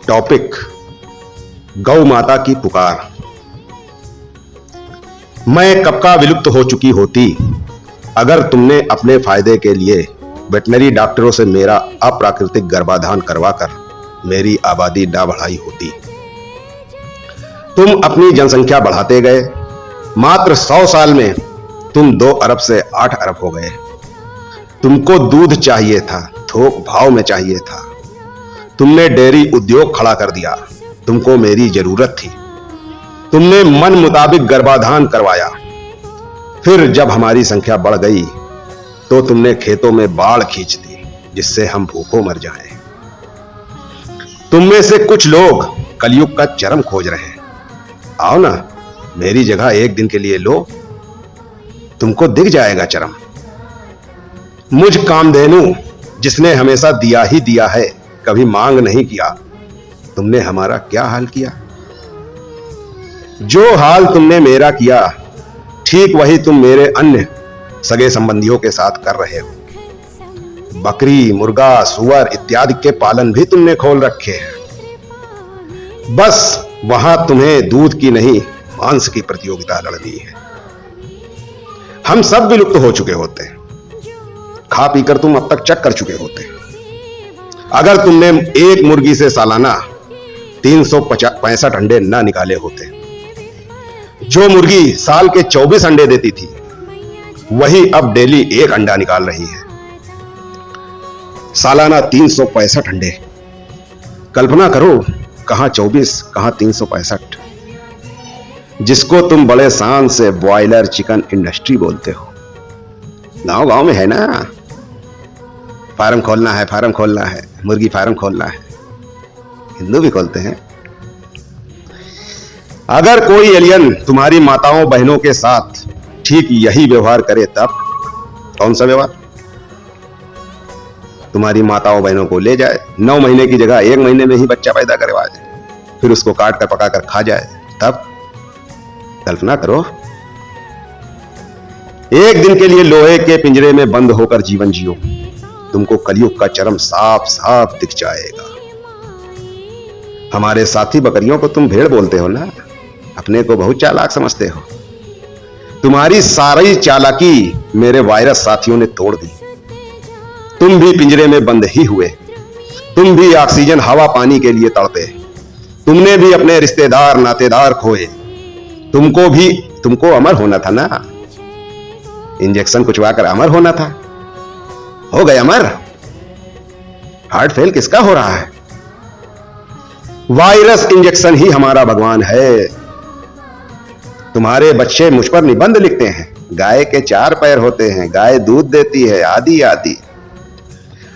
Topic गौ माता की पुकार। मैं कब का विलुप्त हो चुकी होती अगर तुमने अपने फायदे के लिए वेटनरी डॉक्टरों से मेरा अप्राकृतिक गर्भाधान करवाकर मेरी आबादी ना बढ़ाई होती। तुम अपनी जनसंख्या बढ़ाते गए, मात्र 100 साल में तुम 2 अरब से 8 अरब हो गए। तुमको दूध चाहिए था, थोक भाव में चाहिए था। तुमने डेयरी उद्योग खड़ा कर दिया, तुमको मेरी जरूरत थी। तुमने मन मुताबिक गर्भाधान करवाया। फिर जब हमारी संख्या बढ़ गई तो तुमने खेतों में बाढ़ खींच दी जिससे हम भूखों मर जाएं। तुम में से कुछ लोग कलयुग का चरम खोज रहे हैं। आओ ना, मेरी जगह एक दिन के लिए लो, तुमको दिख जाएगा चरम। मुझ कामधेनु जिसने हमेशा दिया ही दिया है, कभी मांग नहीं किया, तुमने हमारा क्या हाल किया? जो हाल तुमने मेरा किया, ठीक वही तुम मेरे अन्य सगे संबंधियों के साथ कर रहे हो। बकरी, मुर्गा, सुअर इत्यादि के पालन भी तुमने खोल रखे हैं। बस वहां तुम्हें दूध की नहीं, मांस की प्रतियोगिता लड़नी है। हम सब विलुप्त हो चुके होते हैं। खा पीकर तुम अब तक चक कर चुके होते। अगर तुमने एक मुर्गी से सालाना 365 अंडे ना निकाले होते, जो मुर्गी साल के 24 अंडे देती थी, वही अब डेली 1 अंडा निकाल रही है। सालाना 365 अंडे। कल्पना करो, कहां 24, कहां 365। जिसको तुम बड़े शान से बॉयलर चिकन इंडस्ट्री बोलते हो। गांव गांव में है ना, फार्म खोलना है, फार्म खोलना है, मुर्गी फार्म खोलना है। हिंदू भी खोलते हैं। अगर कोई एलियन तुम्हारी माताओं बहनों के साथ ठीक यही व्यवहार करे, तब कौन सा व्यवहार? तुम्हारी माताओं बहनों को ले जाए, 9 महीने की जगह 1 महीने में ही बच्चा पैदा करवा जाए, फिर उसको काट कर पका कर खा जाए, तब कल्पना करो। एक दिन के लिए लोहे के पिंजरे में बंद होकर जीवन जियो, तुमको कलयुग का चरम साफ साफ दिख जाएगा। हमारे साथी बकरियों को तुम भेड़ बोलते हो ना, अपने को बहुत चालाक समझते हो। तुम्हारी सारी चालाकी मेरे वायरस साथियों ने तोड़ दी। तुम भी पिंजरे में बंद ही हुए। तुम भी ऑक्सीजन हवा पानी के लिए तड़पे। तुमने भी अपने रिश्तेदार नातेदार खोए। तुमको अमर होना था ना, इंजेक्शन कुचवा कर अमर होना था। हो गए अमर। हार्ट फेल किसका हो रहा है? वायरस इंजेक्शन ही हमारा भगवान है। तुम्हारे बच्चे मुझ पर निबंध लिखते हैं, गाय के 4 पैर होते हैं, गाय दूध देती है, आदि आदि।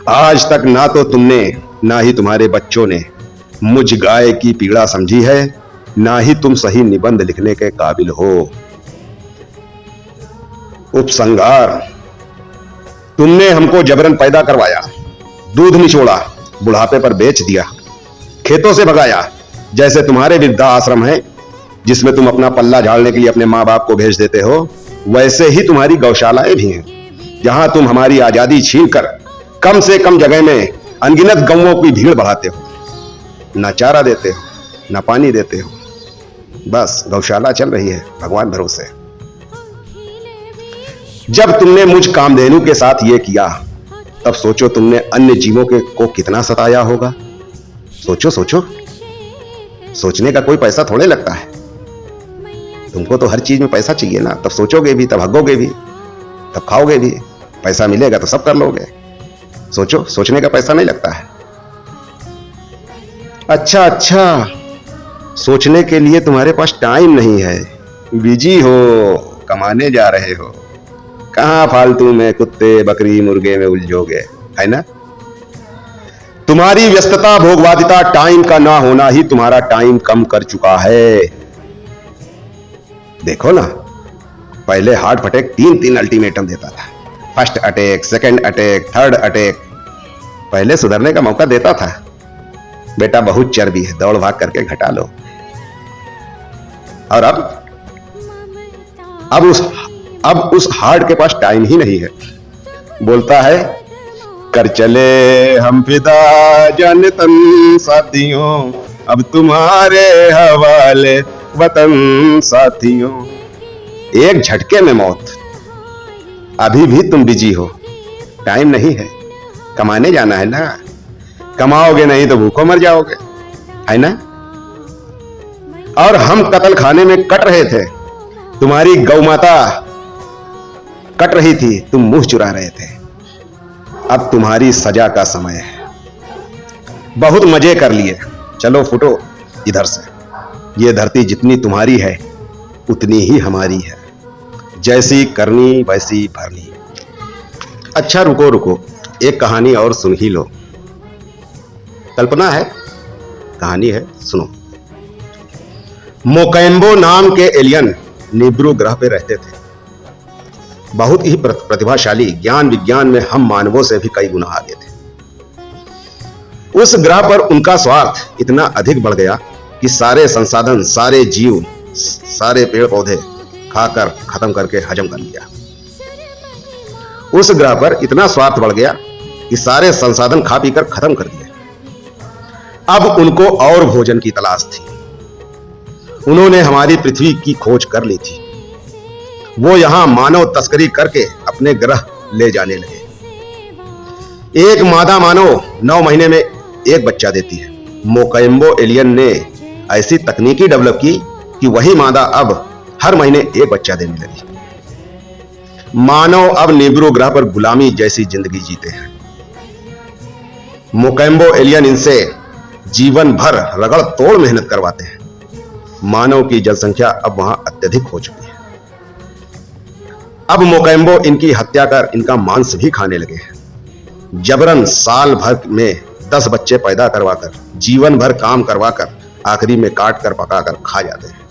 आज तक ना तो तुमने ना ही तुम्हारे बच्चों ने मुझ गाय की पीड़ा समझी है, ना ही तुम सही निबंध लिखने के काबिल हो। उपसंहार। तुमने हमको जबरन पैदा करवाया, दूध निचोड़ा, बुढ़ापे पर बेच दिया, खेतों से भगाया। जैसे तुम्हारे वृद्धा आश्रम है जिसमें तुम अपना पल्ला झाड़ने के लिए अपने माँ बाप को भेज देते हो, वैसे ही तुम्हारी गौशालाएं भी हैं, जहां तुम हमारी आजादी छीनकर कम से कम जगह में अनगिनत गौओं की भीड़ बढ़ाते हो। ना चारा देते हो, ना पानी देते हो, बस गौशाला चल रही है भगवान भरोसे। जब तुमने मुझ कामधेनु के साथ ये किया, तब सोचो तुमने अन्य जीवों को कितना सताया होगा। सोचो सोचो। सोचने का कोई पैसा थोड़े लगता है। तुमको तो हर चीज में पैसा चाहिए ना, तब सोचोगे भी, तब हगोगे भी, तब खाओगे भी। पैसा मिलेगा तो सब कर लोगे। सोचो, सोचने का पैसा नहीं लगता है। अच्छा, सोचने के लिए तुम्हारे पास टाइम नहीं है, बिजी हो, कमाने जा रहे हो। कहां फालतू में कुत्ते बकरी मुर्गे में उलझोगे, है ना? तुम्हारी व्यस्तता भोगवादिता टाइम का ना होना ही तुम्हारा टाइम कम कर चुका है। देखो ना, पहले हार्ट अटैक 3 अल्टीमेटम देता था। First attack, second attack, third attack. पहले सुधरने का मौका देता था। बेटा बहुत चर्बी है, दौड़ भाग करके घटा लो। और अब उस हार्ट के पास टाइम ही नहीं है। बोलता है कर चले हम फिदा जान तन साथियों, अब तुम्हारे हवाले वतन साथियों। एक झटके में मौत, अभी भी तुम बिजी हो, टाइम नहीं है, कमाने जाना है ना, कमाओगे नहीं तो भूखों मर जाओगे, है ना। और हम कत्ल खाने में कट रहे थे, तुम्हारी गौ माता कट रही थी, तुम मुंह चुरा रहे थे। अब तुम्हारी सजा का समय है, बहुत मजे कर लिए, चलो फुटो इधर से। ये धरती जितनी तुम्हारी है उतनी ही हमारी है, जैसी करनी वैसी भरनी। अच्छा रुको रुको, एक कहानी और सुन ही लो, कल्पना है, कहानी है, सुनो। मोकैम्बो नाम के एलियन निब्रू ग्रह पे रहते थे। बहुत ही प्रतिभाशाली, ज्ञान विज्ञान में हम मानवों से भी कई गुना आगे थे। उस ग्रह पर उनका स्वार्थ इतना अधिक बढ़ गया कि सारे संसाधन, सारे जीव, सारे पेड़ पौधे खाकर खत्म करके हजम कर लिया। उस ग्रह पर इतना स्वार्थ बढ़ गया कि सारे संसाधन खा पीकर खत्म कर दिए। अब उनको और भोजन की तलाश थी। उन्होंने हमारी पृथ्वी की खोज कर ली थी। वो यहां मानव तस्करी करके अपने ग्रह ले जाने लगे। एक मादा मानव 9 महीने में एक बच्चा देती है। मोकैम्बो एलियन ने ऐसी तकनीकी डेवलप की कि वही मादा अब हर महीने एक बच्चा देने लगी। मानव अब निब्रू ग्रह पर गुलामी जैसी जिंदगी जीते हैं। मोकैम्बो एलियन इनसे जीवन भर रगड़ तोड़ मेहनत करवाते हैं। मानव की जनसंख्या अब वहां अत्यधिक हो चुकी है। अब मोकैम्बो इनकी हत्या कर इनका मांस भी खाने लगे हैं। जबरन साल भर में 10 बच्चे पैदा करवाकर, जीवन भर काम करवाकर, आखिरी में काट कर पकाकर खा जाते हैं।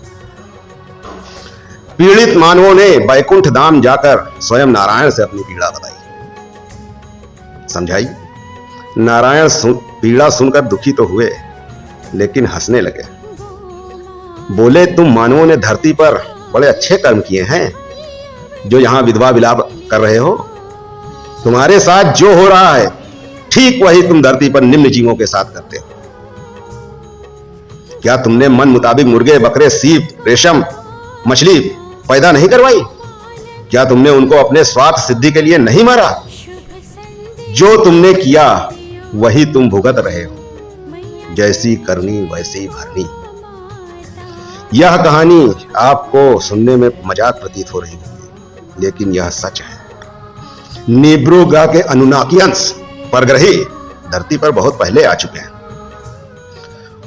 पीड़ित मानवों ने बैकुंठ धाम जाकर स्वयं नारायण से अपनी पीड़ा बताई, समझाई। नारायण पीड़ा सुनकर दुखी तो हुए, लेकिन हंसने लगे। बोले, तुम मानवों ने धरती पर बड़े अच्छे कर्म किए हैं जो यहां विधवा विलाप कर रहे हो। तुम्हारे साथ जो हो रहा है ठीक वही तुम धरती पर निम्न जीवों के साथ करते हो। क्या तुमने मन मुताबिक मुर्गे, बकरे, सीप, रेशम, मछली पैदा नहीं करवाई? क्या तुमने उनको अपने स्वार्थ सिद्धि के लिए नहीं मारा? जो तुमने किया वही तुम भुगत रहे हो, जैसी करनी वैसी भरनी। यह कहानी आपको सुनने में मजाक प्रतीत हो रही होगी, लेकिन यह सच है। निब्रू ग्रह के अनुनाकी अंश परग्रही धरती पर बहुत पहले आ चुके हैं।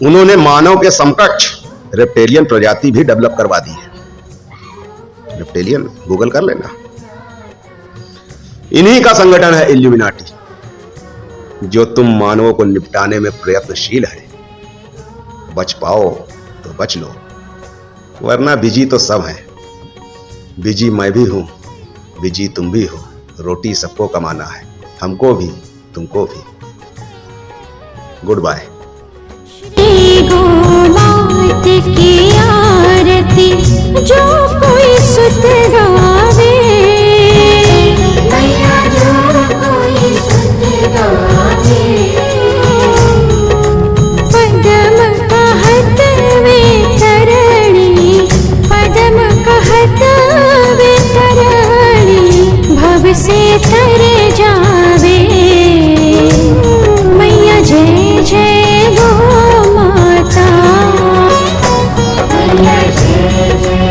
उन्होंने मानव के समकक्ष रेप्टेलियन प्रजाति भी डेवलप करवा दी है। रेप्टेलियन गूगल कर लेना। इन्हीं का संगठन है इल्यूमिनाटी, जो तुम मानवों को निपटाने में प्रयत्नशील है। बच पाओ तो बच लो, वरना बिजी तो सब है। बिजी मैं भी हूं, बिजी तुम भी हो। रोटी सबको कमाना है, हमको भी तुमको भी। Goodbye. की आरती जो कोई सुत गावे, मैया जो कोई सुत गावे। पदम कहत वे तरणी, पदम कहत वे तरणी, भव से तर जावे। मैया जय जय गो माता, मैया जय जय